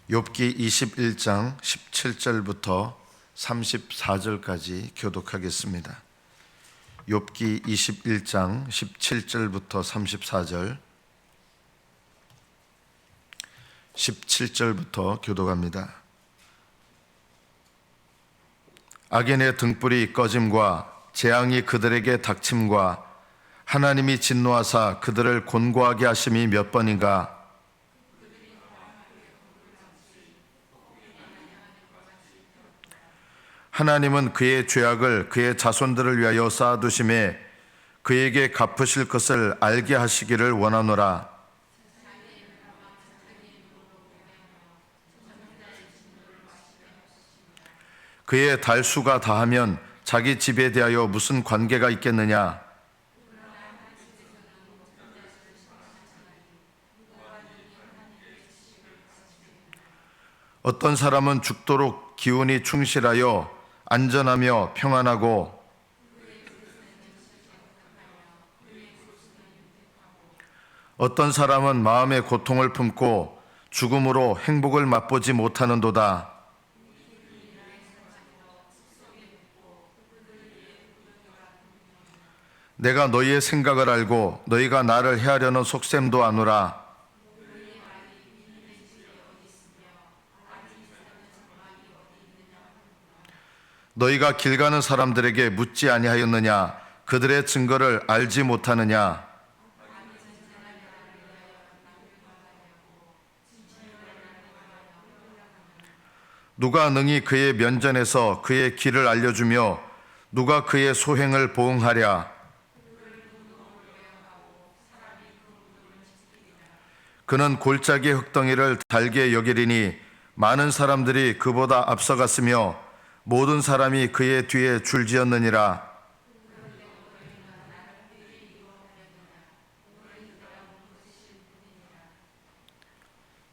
욥기 21장 17절부터 34절까지 교독하겠습니다. 욥기 21장 17절부터 34절, 17절부터 교독합니다. 악인의 등불이 꺼짐과 재앙이 그들에게 닥침과 하나님이 진노하사 그들을 곤고하게 하심이 몇 번인가. 하나님은 그의 죄악을 그의 자손들을 위하여 쌓아두심에 그에게 갚으실 것을 알게 하시기를 원하노라. 그의 달수가 다하면 자기 집에 대하여 무슨 관계가 있겠느냐. 어떤 사람은 죽도록 기운이 충실하여 안전하며 평안하고, 어떤 사람은 마음의 고통을 품고 죽음으로 행복을 맛보지 못하는도다. 내가 너희의 생각을 알고 너희가 나를 해하려는 속셈도 아노라. 너희가 길 가는 사람들에게 묻지 아니하였느냐? 그들의 증거를 알지 못하느냐? 누가 능히 그의 면전에서 그의 길을 알려주며 누가 그의 소행을 보응하랴? 그는 골짜기 흙덩이를 달게 여기리니 많은 사람들이 그보다 앞서갔으며 모든 사람이 그의 뒤에 줄지었느니라.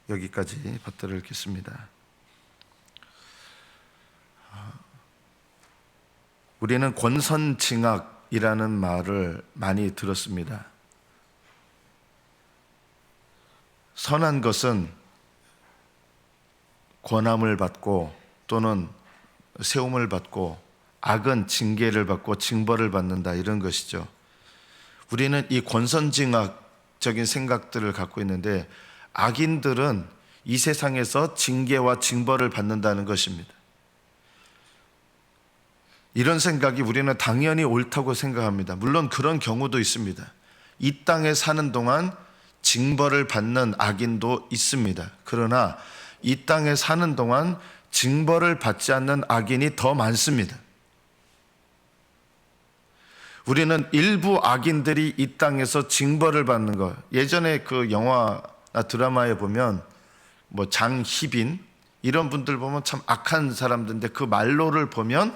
여기까지 받들어 읽겠습니다. 우리는 권선징악이라는 말을 많이 들었습니다. 선한 것은 권함을 받고 또는 세움을 받고, 악은 징계를 받고 징벌을 받는다, 이런 것이죠. 우리는 이 권선징악적인 생각들을 갖고 있는데, 악인들은 이 세상에서 징계와 징벌을 받는다는 것입니다. 이런 생각이 우리는 당연히 옳다고 생각합니다. 물론 그런 경우도 있습니다. 이 땅에 사는 동안 징벌을 받는 악인도 있습니다. 그러나 이 땅에 사는 동안 징벌을 받지 않는 악인이 더 많습니다. 우리는 일부 악인들이 이 땅에서 징벌을 받는 것, 예전에 그 영화나 드라마에 보면 뭐 장희빈 이런 분들 보면 참 악한 사람들인데 그 말로를 보면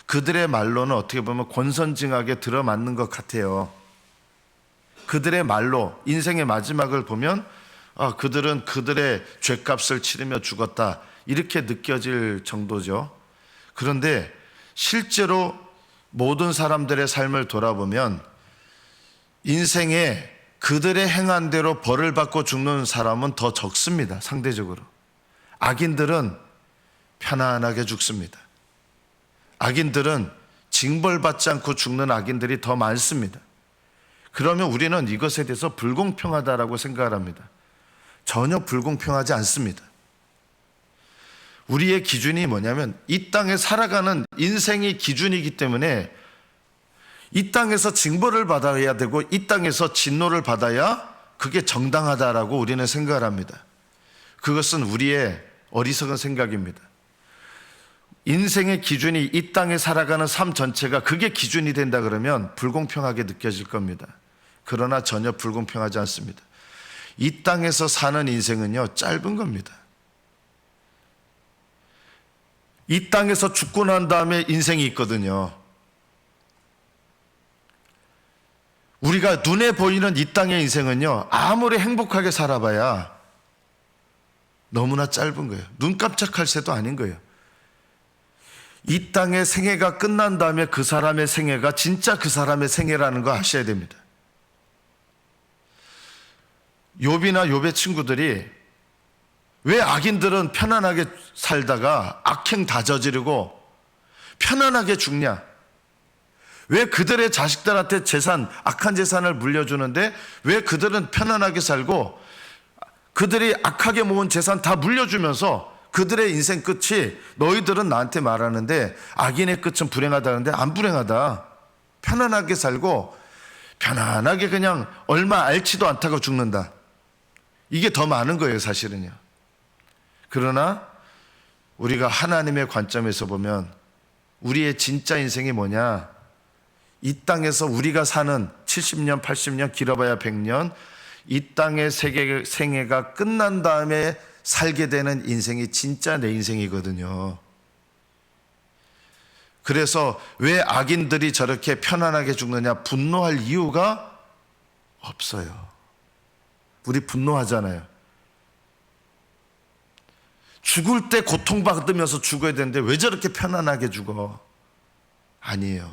그들의 말로는 어떻게 보면 권선징악에 들어맞는 것 같아요. 그들의 말로 인생의 마지막을 보면 그들은 그들의 죗값을 치르며 죽었다, 이렇게 느껴질 정도죠. 그런데 실제로 모든 사람들의 삶을 돌아보면 인생에 그들의 행한 대로 벌을 받고 죽는 사람은 더 적습니다. 상대적으로 악인들은 편안하게 죽습니다. 악인들은 징벌받지 않고 죽는 악인들이 더 많습니다. 그러면 우리는 이것에 대해서 불공평하다라고 생각을 합니다. 전혀 불공평하지 않습니다. 우리의 기준이 뭐냐면 이 땅에 살아가는 인생이 기준이기 때문에 이 땅에서 징벌을 받아야 되고 이 땅에서 진노를 받아야 그게 정당하다라고 우리는 생각을 합니다. 그것은 우리의 어리석은 생각입니다. 인생의 기준이 이 땅에 살아가는 삶 전체가 그게 기준이 된다 그러면 불공평하게 느껴질 겁니다. 그러나 전혀 불공평하지 않습니다. 이 땅에서 사는 인생은요, 짧은 겁니다. 이 땅에서 죽고 난 다음에 인생이 있거든요. 우리가 눈에 보이는 이 땅의 인생은요, 아무리 행복하게 살아봐야 너무나 짧은 거예요. 눈 깜짝할 새도 아닌 거예요. 이 땅의 생애가 끝난 다음에 그 사람의 생애가 진짜 그 사람의 생애라는 거 아셔야 됩니다. 욥이나 욥의 친구들이 왜 악인들은 편안하게 살다가 악행 다 저지르고 편안하게 죽냐? 왜 그들의 자식들한테 악한 재산을 물려주는데 왜 그들은 편안하게 살고 그들이 악하게 모은 재산 다 물려주면서 그들의 인생 끝이 너희들은 나한테 말하는데 악인의 끝은 불행하다는데 안 불행하다. 편안하게 살고 편안하게 그냥 얼마 앓지도 않다고 죽는다. 이게 더 많은 거예요, 사실은요. 그러나 우리가 하나님의 관점에서 보면 우리의 진짜 인생이 뭐냐? 이 땅에서 우리가 사는 70년, 80년, 길어봐야 100년, 이 땅의 생애가 끝난 다음에 살게 되는 인생이 진짜 내 인생이거든요. 그래서 왜 악인들이 저렇게 편안하게 죽느냐? 분노할 이유가 없어요. 우리 분노하잖아요. 죽을 때 고통받으면서 죽어야 되는데 왜 저렇게 편안하게 죽어? 아니에요.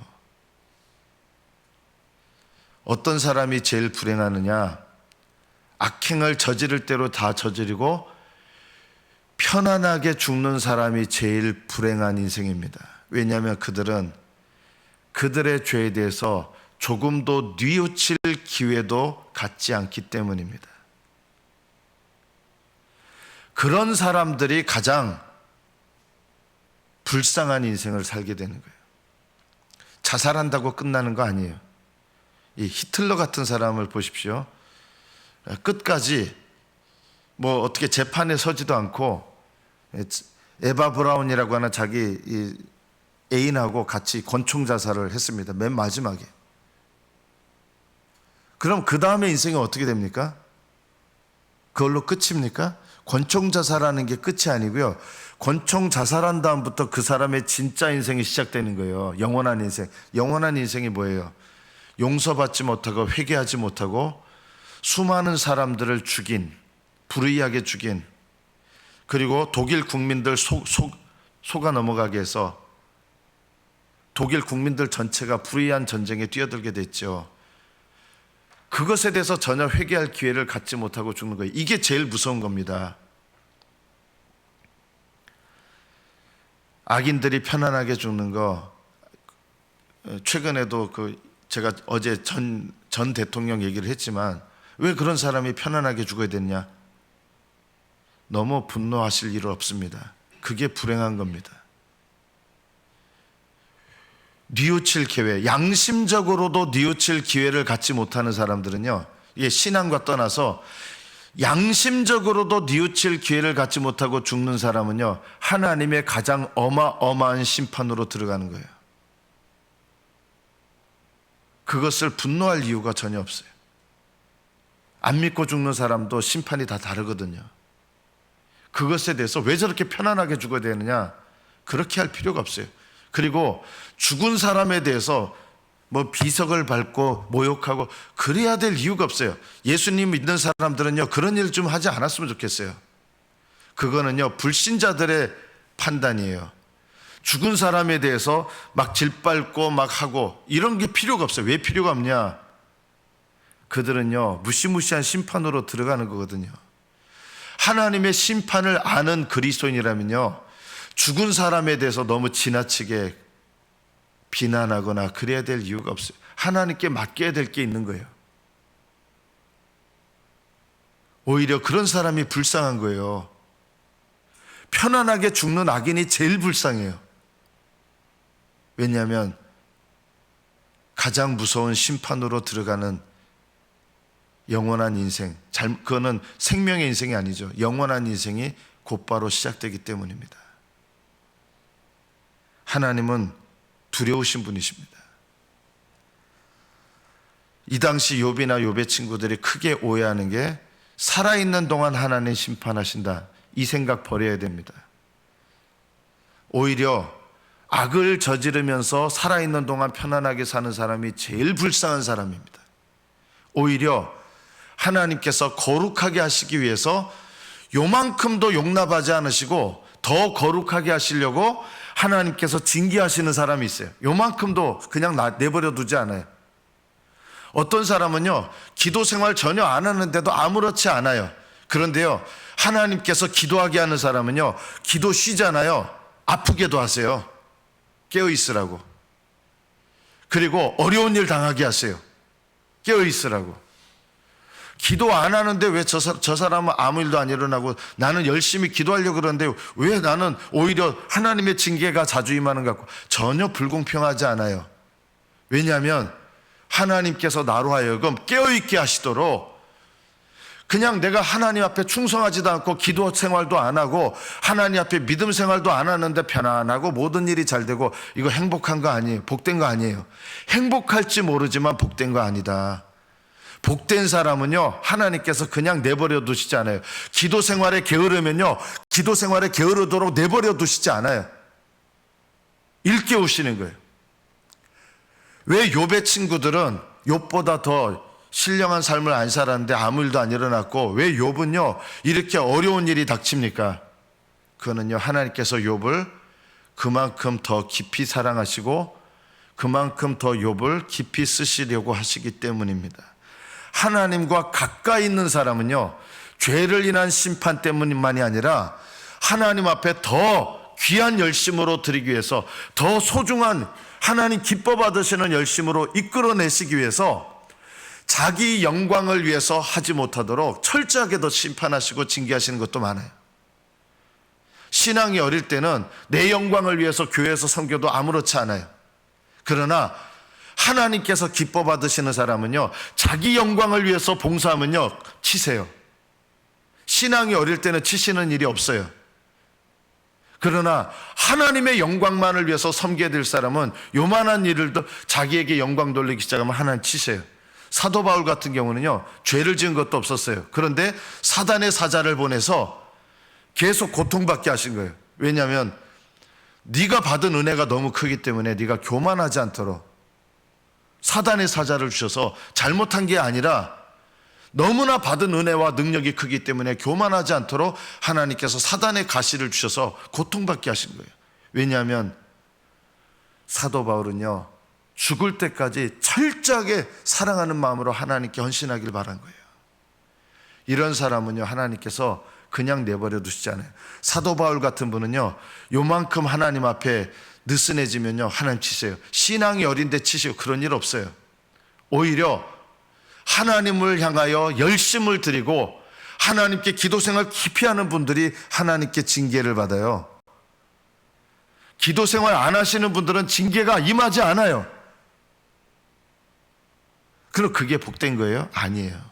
어떤 사람이 제일 불행하느냐? 악행을 저지를 대로 다 저지르고 편안하게 죽는 사람이 제일 불행한 인생입니다. 왜냐하면 그들은 그들의 죄에 대해서 조금도 뉘우칠 기회도 갖지 않기 때문입니다. 그런 사람들이 가장 불쌍한 인생을 살게 되는 거예요. 자살한다고 끝나는 거 아니에요. 이 히틀러 같은 사람을 보십시오. 끝까지 뭐 어떻게 재판에 서지도 않고 에바 브라운이라고 하는 자기 이 애인하고 같이 권총 자살을 했습니다. 맨 마지막에. 그럼 그 다음에 인생이 어떻게 됩니까? 그걸로 끝입니까? 권총 자살하는 게 끝이 아니고요. 권총 자살한 다음부터 그 사람의 진짜 인생이 시작되는 거예요. 영원한 인생. 영원한 인생이 뭐예요? 용서받지 못하고 회개하지 못하고 수많은 사람들을 죽인, 불의하게 죽인, 그리고 독일 국민들 속아 넘어가게 해서 독일 국민들 전체가 불의한 전쟁에 뛰어들게 됐죠. 그것에 대해서 전혀 회개할 기회를 갖지 못하고 죽는 거예요. 이게 제일 무서운 겁니다. 악인들이 편안하게 죽는 거, 최근에도 제가 어제 전 대통령 얘기를 했지만 왜 그런 사람이 편안하게 죽어야 됐냐? 너무 분노하실 일 없습니다. 그게 불행한 겁니다. 뉘우칠 기회, 양심적으로도 뉘우칠 기회를 갖지 못하는 사람들은요, 이게 신앙과 떠나서 양심적으로도 뉘우칠 기회를 갖지 못하고 죽는 사람은요, 하나님의 가장 어마어마한 심판으로 들어가는 거예요. 그것을 분노할 이유가 전혀 없어요. 안 믿고 죽는 사람도 심판이 다 다르거든요. 그것에 대해서 왜 저렇게 편안하게 죽어야 되느냐? 그렇게 할 필요가 없어요. 그리고 죽은 사람에 대해서 뭐 비석을 밟고 모욕하고 그래야 될 이유가 없어요. 예수님 믿는 사람들은요, 그런 일 좀 하지 않았으면 좋겠어요. 그거는요, 불신자들의 판단이에요. 죽은 사람에 대해서 막 질밟고 막 하고 이런 게 필요가 없어요. 왜 필요가 없냐? 그들은요, 무시무시한 심판으로 들어가는 거거든요. 하나님의 심판을 아는 그리스도인이라면요, 죽은 사람에 대해서 너무 지나치게 비난하거나 그래야 될 이유가 없어요. 하나님께 맡겨야 될 게 있는 거예요. 오히려 그런 사람이 불쌍한 거예요. 편안하게 죽는 악인이 제일 불쌍해요. 왜냐하면 가장 무서운 심판으로 들어가는 영원한 인생, 그거는 생명의 인생이 아니죠. 영원한 인생이 곧바로 시작되기 때문입니다. 하나님은 두려우신 분이십니다. 이 당시 욥이나 욥의 친구들이 크게 오해하는 게 살아있는 동안 하나님 심판하신다, 이 생각 버려야 됩니다. 오히려 악을 저지르면서 살아있는 동안 편안하게 사는 사람이 제일 불쌍한 사람입니다. 오히려 하나님께서 거룩하게 하시기 위해서 요만큼도 용납하지 않으시고 더 거룩하게 하시려고 하나님께서 징계하시는 사람이 있어요. 요만큼도 그냥 내버려 두지 않아요. 어떤 사람은요, 기도 생활 전혀 안 하는데도 아무렇지 않아요. 그런데요, 하나님께서 기도하게 하는 사람은요, 기도 쉬잖아요. 아프게도 하세요. 깨어 있으라고. 그리고 어려운 일 당하게 하세요. 깨어 있으라고. 기도 안 하는데 왜 저 사람은 아무 일도 안 일어나고 나는 열심히 기도하려고 그러는데 왜 나는 오히려 하나님의 징계가 자주 임하는 것 같고, 전혀 불공평하지 않아요. 왜냐하면 하나님께서 나로 하여금 깨어있게 하시도록, 그냥 내가 하나님 앞에 충성하지도 않고 기도 생활도 안 하고 하나님 앞에 믿음 생활도 안 하는데 편안하고 모든 일이 잘 되고, 이거 행복한 거 아니에요. 복된 거 아니에요. 행복할지 모르지만 복된 거 아니다. 복된 사람은요, 하나님께서 그냥 내버려 두시지 않아요. 기도 생활에 게으르면요, 기도 생활에 게으르도록 내버려 두시지 않아요. 일깨우시는 거예요. 왜 욥의 친구들은 욥보다 더 신령한 삶을 안 살았는데 아무 일도 안 일어났고, 왜 욥은요 이렇게 어려운 일이 닥칩니까? 그거는요, 하나님께서 욥을 그만큼 더 깊이 사랑하시고 그만큼 더 욥을 깊이 쓰시려고 하시기 때문입니다. 하나님과 가까이 있는 사람은요, 죄를 인한 심판 때문만이 아니라 하나님 앞에 더 귀한 열심으로 드리기 위해서, 더 소중한 하나님 기뻐 받으시는 열심으로 이끌어내시기 위해서 자기 영광을 위해서 하지 못하도록 철저하게 더 심판하시고 징계하시는 것도 많아요. 신앙이 어릴 때는 내 영광을 위해서 교회에서 섬겨도 아무렇지 않아요. 그러나 하나님께서 기뻐 받으시는 사람은요, 자기 영광을 위해서 봉사하면요 치세요. 신앙이 어릴 때는 치시는 일이 없어요. 그러나 하나님의 영광만을 위해서 섬겨야 될 사람은 요만한 일을도 자기에게 영광 돌리기 시작하면 하나님 치세요. 사도 바울 같은 경우는요, 죄를 지은 것도 없었어요. 그런데 사단의 사자를 보내서 계속 고통받게 하신 거예요. 왜냐하면 네가 받은 은혜가 너무 크기 때문에 네가 교만하지 않도록 사단의 사자를 주셔서, 잘못한 게 아니라 너무나 받은 은혜와 능력이 크기 때문에 교만하지 않도록 하나님께서 사단의 가시를 주셔서 고통받게 하신 거예요. 왜냐하면 사도 바울은요, 죽을 때까지 철저하게 사랑하는 마음으로 하나님께 헌신하길 바란 거예요. 이런 사람은요, 하나님께서 그냥 내버려 두시지 않아요. 사도 바울 같은 분은요, 요만큼 하나님 앞에 느슨해지면요 하나님 치세요. 신앙이 어린데 치시고 그런 일 없어요. 오히려 하나님을 향하여 열심을 드리고 하나님께 기도 생활 깊이 하는 분들이 하나님께 징계를 받아요. 기도 생활 안 하시는 분들은 징계가 임하지 않아요. 그럼 그게 복된 거예요? 아니에요.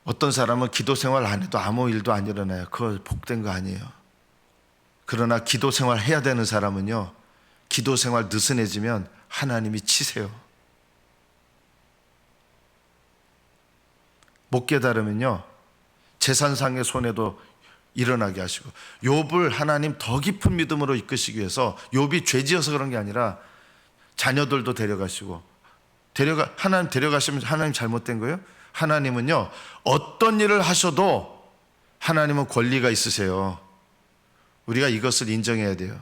어떤 사람은 기도 생활 안 해도 아무 일도 안 일어나요. 그거 복된 거 아니에요. 그러나 기도 생활 해야 되는 사람은요, 기도 생활 느슨해지면 하나님이 치세요. 못 깨달으면요, 재산상의 손해도 일어나게 하시고, 욥을 하나님 더 깊은 믿음으로 이끄시기 위해서, 욥이 죄지어서 그런 게 아니라 자녀들도 데려가시고, 하나님 데려가시면 하나님 잘못된 거예요? 하나님은요, 어떤 일을 하셔도 하나님은 권리가 있으세요. 우리가 이것을 인정해야 돼요.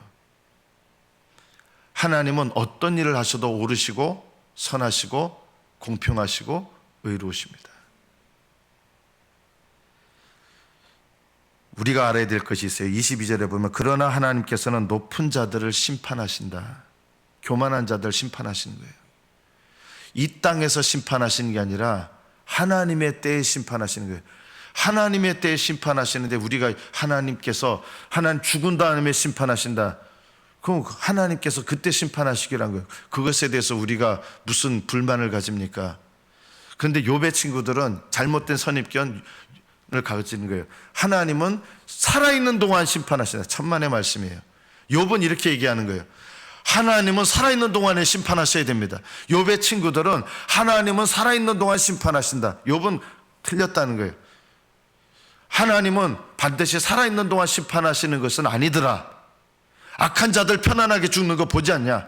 하나님은 어떤 일을 하셔도 옳으시고 선하시고 공평하시고 의로우십니다. 우리가 알아야 될 것이 있어요. 22절에 보면, 그러나 하나님께서는 높은 자들을 심판하신다. 교만한 자들 심판하시는 거예요. 이 땅에서 심판하시는 게 아니라 하나님의 때에 심판하시는 거예요. 하나님의 때에 심판하시는데, 우리가 하나님 죽은 다음에 심판하신다. 그럼 하나님께서 그때 심판하시기란 거예요. 그것에 대해서 우리가 무슨 불만을 가집니까? 그런데 욥의 친구들은 잘못된 선입견을 가지는 거예요. 하나님은 살아있는 동안 심판하신다. 천만의 말씀이에요. 욥은 이렇게 얘기하는 거예요. 하나님은 살아있는 동안에 심판하셔야 됩니다. 욥의 친구들은 하나님은 살아있는 동안 심판하신다. 욥은 틀렸다는 거예요. 하나님은 반드시 살아있는 동안 심판하시는 것은 아니더라. 악한 자들 편안하게 죽는 거 보지 않냐?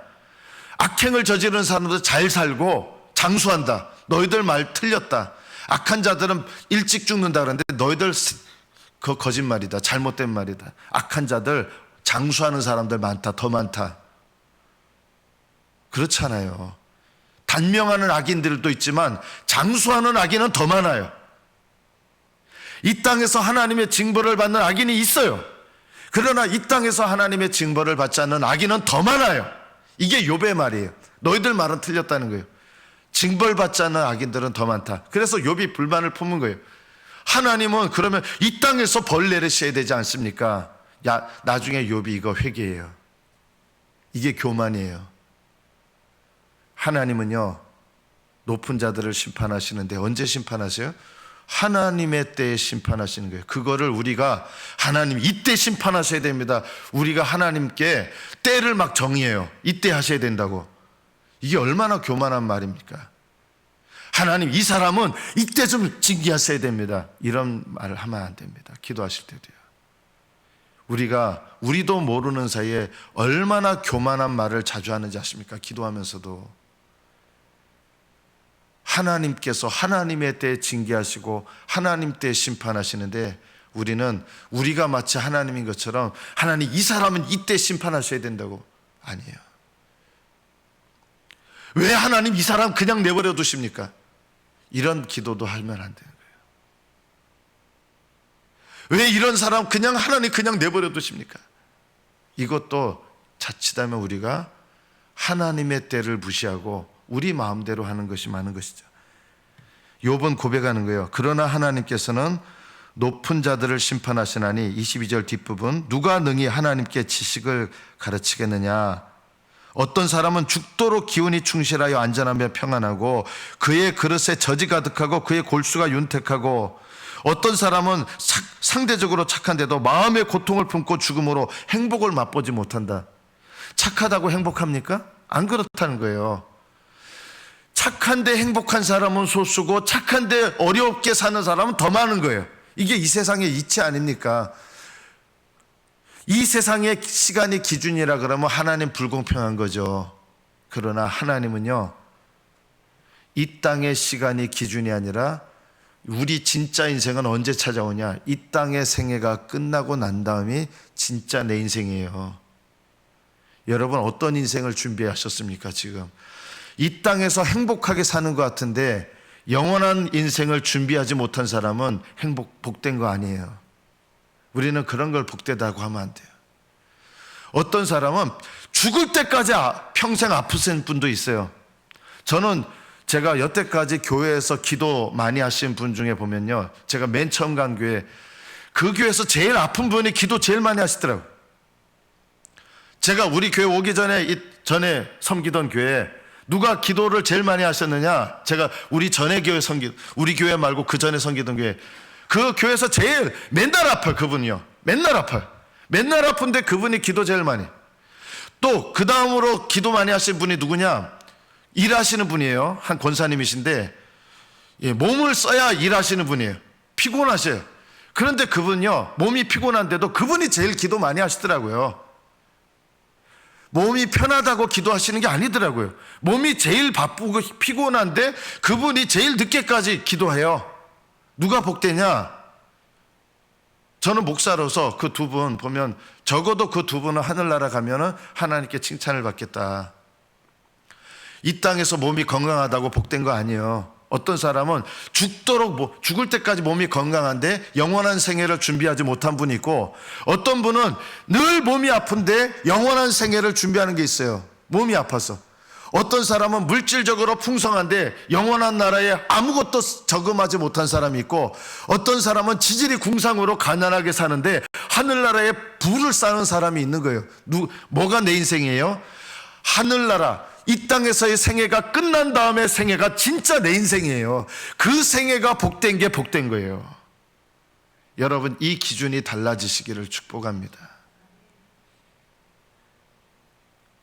악행을 저지르는 사람들 잘 살고 장수한다. 너희들 말 틀렸다. 악한 자들은 일찍 죽는다 그러는데 너희들 그거 거짓말이다. 잘못된 말이다. 악한 자들 장수하는 사람들 많다. 더 많다. 그렇잖아요. 단명하는 악인들도 있지만 장수하는 악인은 더 많아요. 이 땅에서 하나님의 징벌을 받는 악인이 있어요. 그러나 이 땅에서 하나님의 징벌을 받지 않는 악인은 더 많아요. 이게 욥의 말이에요. 너희들 말은 틀렸다는 거예요. 징벌받지 않는 악인들은 더 많다. 그래서 욥이 불만을 품은 거예요. 하나님은 그러면 이 땅에서 벌 내리셔야 되지 않습니까? 나중에 욥이 이거 회개해요. 이게 교만이에요. 하나님은요, 높은 자들을 심판하시는데 언제 심판하세요? 하나님의 때에 심판하시는 거예요. 그거를 우리가 하나님 이때 심판하셔야 됩니다. 우리가 하나님께 때를 막 정의해요. 이때 하셔야 된다고. 이게 얼마나 교만한 말입니까? 하나님 이 사람은 이때 좀 징계하셔야 됩니다. 이런 말을 하면 안 됩니다. 기도하실 때도요. 우리도 모르는 사이에 얼마나 교만한 말을 자주 하는지 아십니까? 기도하면서도. 하나님께서 하나님의 때에 징계하시고 하나님 때에 심판하시는데 우리가 마치 하나님인 것처럼 하나님 이 사람은 이때 심판하셔야 된다고. 아니에요. 왜 하나님 이 사람 그냥 내버려 두십니까? 이런 기도도 하면 안 되는 거예요. 왜 이런 사람 하나님 그냥 내버려 두십니까? 이것도 자칫하면 우리가 하나님의 때를 무시하고 우리 마음대로 하는 것이 많은 것이죠. 욥은 고백하는 거예요. 그러나 하나님께서는 높은 자들을 심판하시나니 22절 뒷부분 누가 능히 하나님께 지식을 가르치겠느냐. 어떤 사람은 죽도록 기운이 충실하여 안전하며 평안하고 그의 그릇에 젖이 가득하고 그의 골수가 윤택하고 어떤 사람은 상대적으로 착한데도 마음의 고통을 품고 죽음으로 행복을 맛보지 못한다. 착하다고 행복합니까? 안 그렇다는 거예요. 착한데 행복한 사람은 소수고 착한데 어렵게 사는 사람은 더 많은 거예요. 이게 이 세상의 이치 아닙니까? 이 세상의 시간이 기준이라 그러면 하나님 불공평한 거죠. 그러나 하나님은요, 이 땅의 시간이 기준이 아니라 우리 진짜 인생은 언제 찾아오냐? 이 땅의 생애가 끝나고 난 다음이 진짜 내 인생이에요. 여러분 어떤 인생을 준비하셨습니까? 지금 이 땅에서 행복하게 사는 것 같은데 영원한 인생을 준비하지 못한 사람은 복된 거 아니에요. 우리는 그런 걸 복되다고 하면 안 돼요. 어떤 사람은 죽을 때까지 평생 아프신 분도 있어요. 제가 여태까지 교회에서 기도 많이 하신 분 중에 보면요, 제가 맨 처음 간 교회, 그 교회에서 제일 아픈 분이 기도 제일 많이 하시더라고요. 제가 우리 교회 오기 전에 섬기던 교회에 누가 기도를 제일 많이 하셨느냐? 제가 우리 교회 말고 그 전에 섬기던 교회, 그 교회에서 제일 맨날 아파요. 그분이요. 맨날 아파요. 맨날 아픈데 그분이 기도 제일 많이. 또 그 다음으로 기도 많이 하신 분이 누구냐? 일하시는 분이에요. 한 권사님이신데 몸을 써야 일하시는 분이에요. 피곤하셔요. 그런데 그분요, 몸이 피곤한데도 그분이 제일 기도 많이 하시더라고요. 몸이 편하다고 기도하시는 게 아니더라고요. 몸이 제일 바쁘고 피곤한데 그분이 제일 늦게까지 기도해요. 누가 복되냐? 저는 목사로서 그 두 분 보면 적어도 그 두 분은 하늘나라 가면은 하나님께 칭찬을 받겠다. 이 땅에서 몸이 건강하다고 복된 거 아니에요. 어떤 사람은 죽을 때까지 몸이 건강한데 영원한 생애를 준비하지 못한 분이 있고, 어떤 분은 늘 몸이 아픈데 영원한 생애를 준비하는 게 있어요. 몸이 아파서. 어떤 사람은 물질적으로 풍성한데 영원한 나라에 아무것도 저금하지 못한 사람이 있고, 어떤 사람은 지질이 궁상으로 가난하게 사는데 하늘나라에 부를 쌓는 사람이 있는 거예요. 뭐가 내 인생이에요? 하늘나라, 이 땅에서의 생애가 끝난 다음에 생애가 진짜 내 인생이에요. 그 생애가 복된 게 복된 거예요. 여러분, 이 기준이 달라지시기를 축복합니다.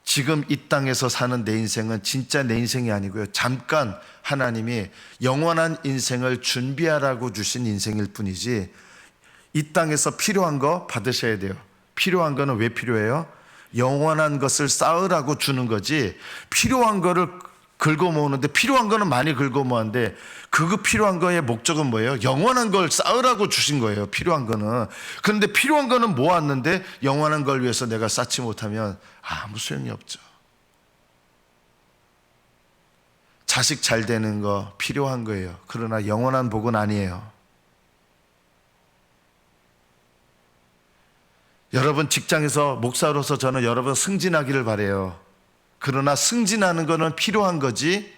지금 이 땅에서 사는 내 인생은 진짜 내 인생이 아니고요, 잠깐 하나님이 영원한 인생을 준비하라고 주신 인생일 뿐이지, 이 땅에서 필요한 거 받으셔야 돼요. 필요한 거는 왜 필요해요? 영원한 것을 쌓으라고 주는 거지, 필요한 거를 긁어모으는데, 필요한 거는 많이 긁어모았는데 그 필요한 거의 목적은 뭐예요? 영원한 걸 쌓으라고 주신 거예요. 필요한 거는. 그런데 필요한 거는 모았는데 영원한 걸 위해서 내가 쌓지 못하면 아무 소용이 없죠. 자식 잘 되는 거 필요한 거예요. 그러나 영원한 복은 아니에요. 여러분 직장에서 목사로서 저는 여러분 승진하기를 바라요. 그러나 승진하는 거는 필요한 거지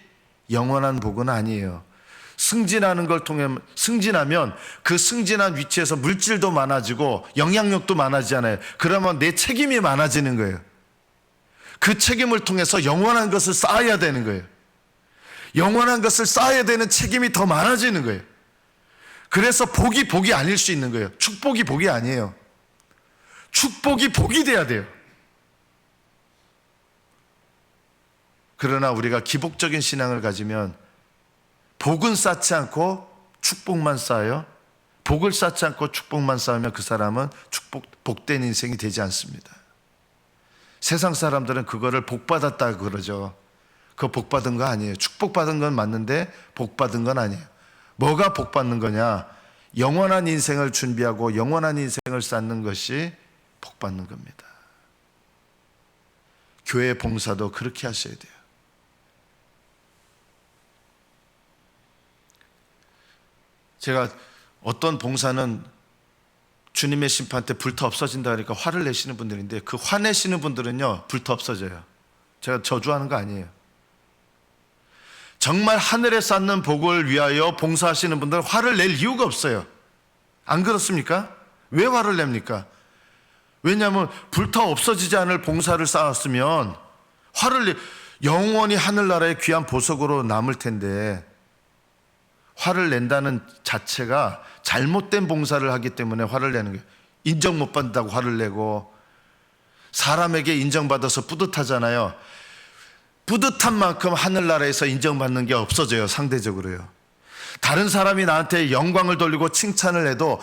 영원한 복은 아니에요. 승진하는 걸 통해 승진하면 그 승진한 위치에서 물질도 많아지고 영향력도 많아지잖아요. 그러면 내 책임이 많아지는 거예요. 그 책임을 통해서 영원한 것을 쌓아야 되는 거예요. 영원한 것을 쌓아야 되는 책임이 더 많아지는 거예요. 그래서 복이 아닐 수 있는 거예요. 축복이 복이 아니에요. 축복이 복이 돼야 돼요. 그러나 우리가 기복적인 신앙을 가지면 복은 쌓지 않고 축복만 쌓아요. 복을 쌓지 않고 축복만 쌓으면 그 사람은 복된 인생이 되지 않습니다. 세상 사람들은 그거를 복받았다 그러죠. 그거 복받은 거 아니에요. 축복받은 건 맞는데 복받은 건 아니에요. 뭐가 복받는 거냐? 영원한 인생을 준비하고 영원한 인생을 쌓는 것이 복받는 겁니다. 교회 봉사도 그렇게 하셔야 돼요. 제가 어떤 봉사는 주님의 심판 때 불타 없어진다 그러니까 화를 내시는 분들인데 그 화내시는 분들은요 불타 없어져요. 제가 저주하는 거 아니에요. 정말 하늘에 쌓는 복을 위하여 봉사하시는 분들은 화를 낼 이유가 없어요. 안 그렇습니까? 왜 화를 냅니까? 왜냐하면 불타 없어지지 않을 봉사를 쌓았으면 영원히 하늘나라의 귀한 보석으로 남을 텐데 화를 낸다는 자체가 잘못된 봉사를 하기 때문에 화를 내는 거예요. 인정 못 받는다고 화를 내고 사람에게 인정받아서 뿌듯하잖아요. 뿌듯한 만큼 하늘나라에서 인정받는 게 없어져요. 상대적으로요. 다른 사람이 나한테 영광을 돌리고 칭찬을 해도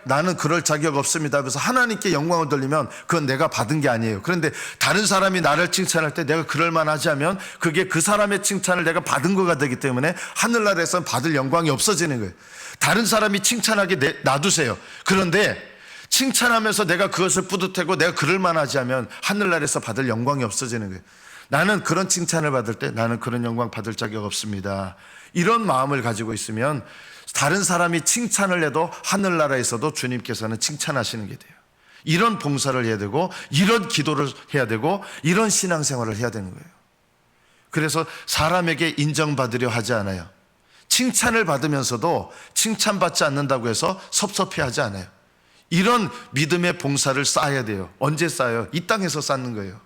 나는 그럴 자격 없습니다. 그래서 하나님께 영광을 돌리면 그건 내가 받은 게 아니에요. 그런데 다른 사람이 나를 칭찬할 때 내가 그럴 만하지 하면 그게 그 사람의 칭찬을 내가 받은 거가 되기 때문에 하늘나라에서는 받을 영광이 없어지는 거예요. 다른 사람이 칭찬하게 놔두세요. 그런데 칭찬하면서 내가 그것을 뿌듯하고 내가 그럴 만하지 하면 하늘나라에서 받을 영광이 없어지는 거예요. 나는 그런 칭찬을 받을 때 나는 그런 영광 받을 자격 없습니다. 이런 마음을 가지고 있으면 다른 사람이 칭찬을 해도 하늘나라에서도 주님께서는 칭찬하시는 게 돼요. 이런 봉사를 해야 되고 이런 기도를 해야 되고 이런 신앙생활을 해야 되는 거예요. 그래서 사람에게 인정받으려 하지 않아요. 칭찬을 받으면서도 칭찬받지 않는다고 해서 섭섭해하지 않아요. 이런 믿음의 봉사를 쌓아야 돼요. 언제 쌓아요? 이 땅에서 쌓는 거예요.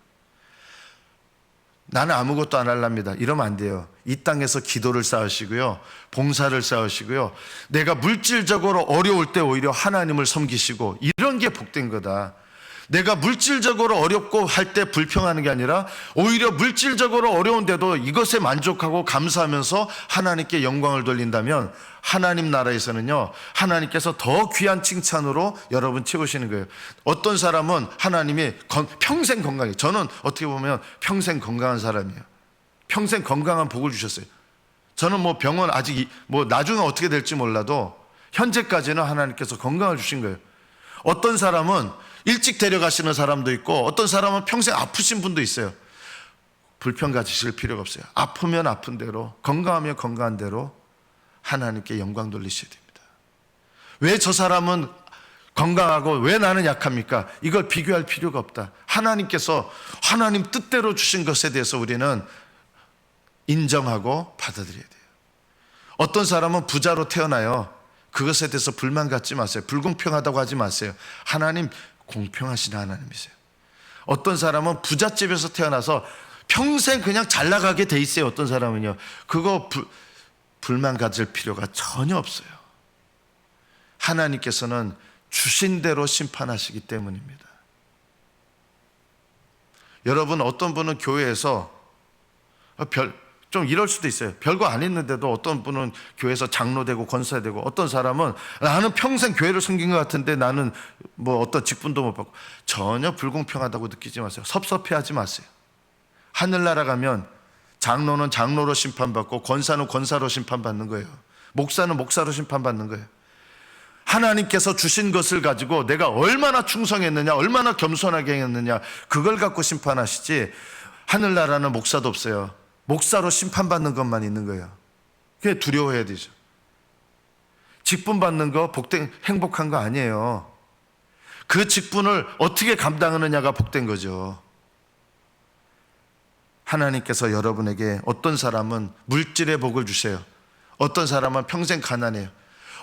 나는 아무것도 안 할랍니다. 이러면 안 돼요. 이 땅에서 기도를 쌓으시고요. 봉사를 쌓으시고요. 내가 물질적으로 어려울 때 오히려 하나님을 섬기시고 이런 게 복된 거다. 내가 물질적으로 어렵고 할 때 불평하는 게 아니라 오히려 물질적으로 어려운데도 이것에 만족하고 감사하면서 하나님께 영광을 돌린다면 하나님 나라에서는요 하나님께서 더 귀한 칭찬으로 여러분 채우시는 거예요. 어떤 사람은 하나님이 평생 건강해요. 저는 어떻게 보면 평생 건강한 사람이에요. 평생 건강한 복을 주셨어요. 저는 뭐 병원 아직 나중에 어떻게 될지 몰라도 현재까지는 하나님께서 건강을 주신 거예요. 어떤 사람은 일찍 데려가시는 사람도 있고 어떤 사람은 평생 아프신 분도 있어요. 불평 가지실 필요가 없어요. 아프면 아픈 대로, 건강하면 건강한 대로 하나님께 영광 돌리셔야 됩니다. 왜 저 사람은 건강하고 왜 나는 약합니까? 이걸 비교할 필요가 없다. 하나님께서 하나님 뜻대로 주신 것에 대해서 우리는 인정하고 받아들여야 돼요. 어떤 사람은 부자로 태어나요. 그것에 대해서 불만 갖지 마세요. 불공평하다고 하지 마세요. 하나님 공평하신 하나님이세요. 어떤 사람은 부잣집에서 태어나서 평생 그냥 잘 나가게 돼 있어요. 어떤 사람은요. 그거 불만 가질 필요가 전혀 없어요. 하나님께서는 주신 대로 심판하시기 때문입니다. 여러분 어떤 분은 교회에서 좀 이럴 수도 있어요. 별거 안 했는데도 어떤 분은 교회에서 장로되고 권사되고 어떤 사람은 나는 평생 교회를 섬긴 것 같은데 나는 뭐 어떤 직분도 못 받고 전혀 불공평하다고 느끼지 마세요. 섭섭해하지 마세요. 하늘나라 가면 장로는 장로로 심판받고 권사는 권사로 심판받는 거예요. 목사는 목사로 심판받는 거예요. 하나님께서 주신 것을 가지고 내가 얼마나 충성했느냐 얼마나 겸손하게 했느냐 그걸 갖고 심판하시지 하늘나라는 목사도 없어요. 목사로 심판받는 것만 있는 거예요. 그게 두려워해야 되죠. 직분 받는 거 행복한 거 아니에요. 그 직분을 어떻게 감당하느냐가 복된 거죠. 하나님께서 여러분에게 어떤 사람은 물질의 복을 주세요. 어떤 사람은 평생 가난해요.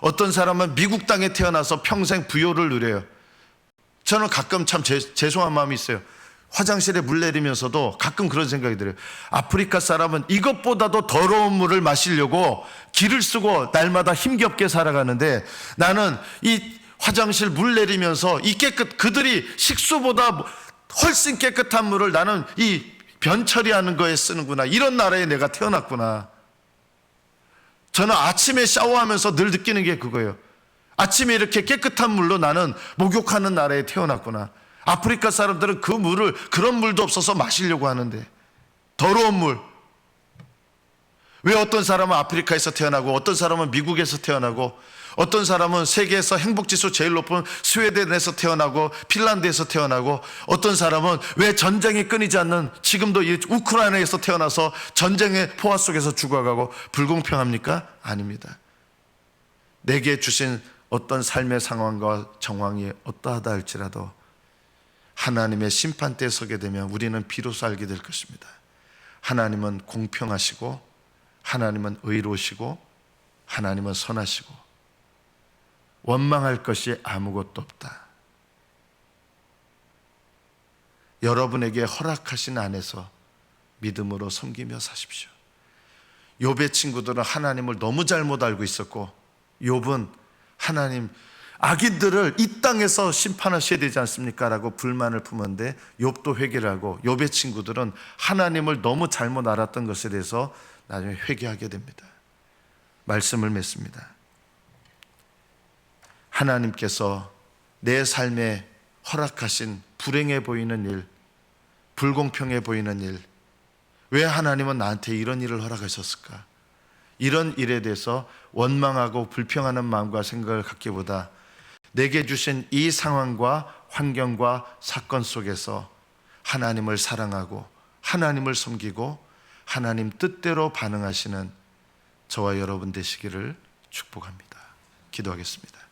어떤 사람은 미국 땅에 태어나서 평생 부요를 누려요. 저는 가끔 참 죄송한 마음이 있어요. 화장실에 물 내리면서도 가끔 그런 생각이 들어요. 아프리카 사람은 이것보다도 더러운 물을 마시려고 기를 쓰고 날마다 힘겹게 살아가는데, 나는 이 화장실 물 내리면서 그들이 식수보다 훨씬 깨끗한 물을 나는 이 변 처리하는 거에 쓰는구나. 이런 나라에 내가 태어났구나. 저는 아침에 샤워하면서 늘 느끼는 게 그거예요. 아침에 이렇게 깨끗한 물로 나는 목욕하는 나라에 태어났구나. 아프리카 사람들은 그 물을, 그런 물도 없어서 마시려고 하는데, 더러운 물. 왜 어떤 사람은 아프리카에서 태어나고, 어떤 사람은 미국에서 태어나고, 어떤 사람은 세계에서 행복지수 제일 높은 스웨덴에서 태어나고 핀란드에서 태어나고, 어떤 사람은 왜 전쟁이 끊이지 않는 지금도 이 우크라이나에서 태어나서 전쟁의 포화 속에서 죽어가고, 불공평합니까? 아닙니다. 내게 주신 어떤 삶의 상황과 정황이 어떠하다 할지라도 하나님의 심판대에 서게 되면 우리는 비로소 알게 될 것입니다. 하나님은 공평하시고, 하나님은 의로우시고, 하나님은 선하시고, 원망할 것이 아무것도 없다. 여러분에게 허락하신 안에서 믿음으로 섬기며 사십시오. 욥의 친구들은 하나님을 너무 잘못 알고 있었고, 욥은 하나님, 악인들을 이 땅에서 심판하셔야 되지 않습니까? 라고 불만을 품었는데, 욥도 회개를 하고, 욥의 친구들은 하나님을 너무 잘못 알았던 것에 대해서 나중에 회개하게 됩니다. 말씀을 맺습니다. 하나님께서 내 삶에 허락하신 불행해 보이는 일, 불공평해 보이는 일, 왜 하나님은 나한테 이런 일을 허락하셨을까? 이런 일에 대해서 원망하고 불평하는 마음과 생각을 갖기보다 내게 주신 이 상황과 환경과 사건 속에서 하나님을 사랑하고 하나님을 섬기고 하나님 뜻대로 반응하시는 저와 여러분 되시기를 축복합니다. 기도하겠습니다.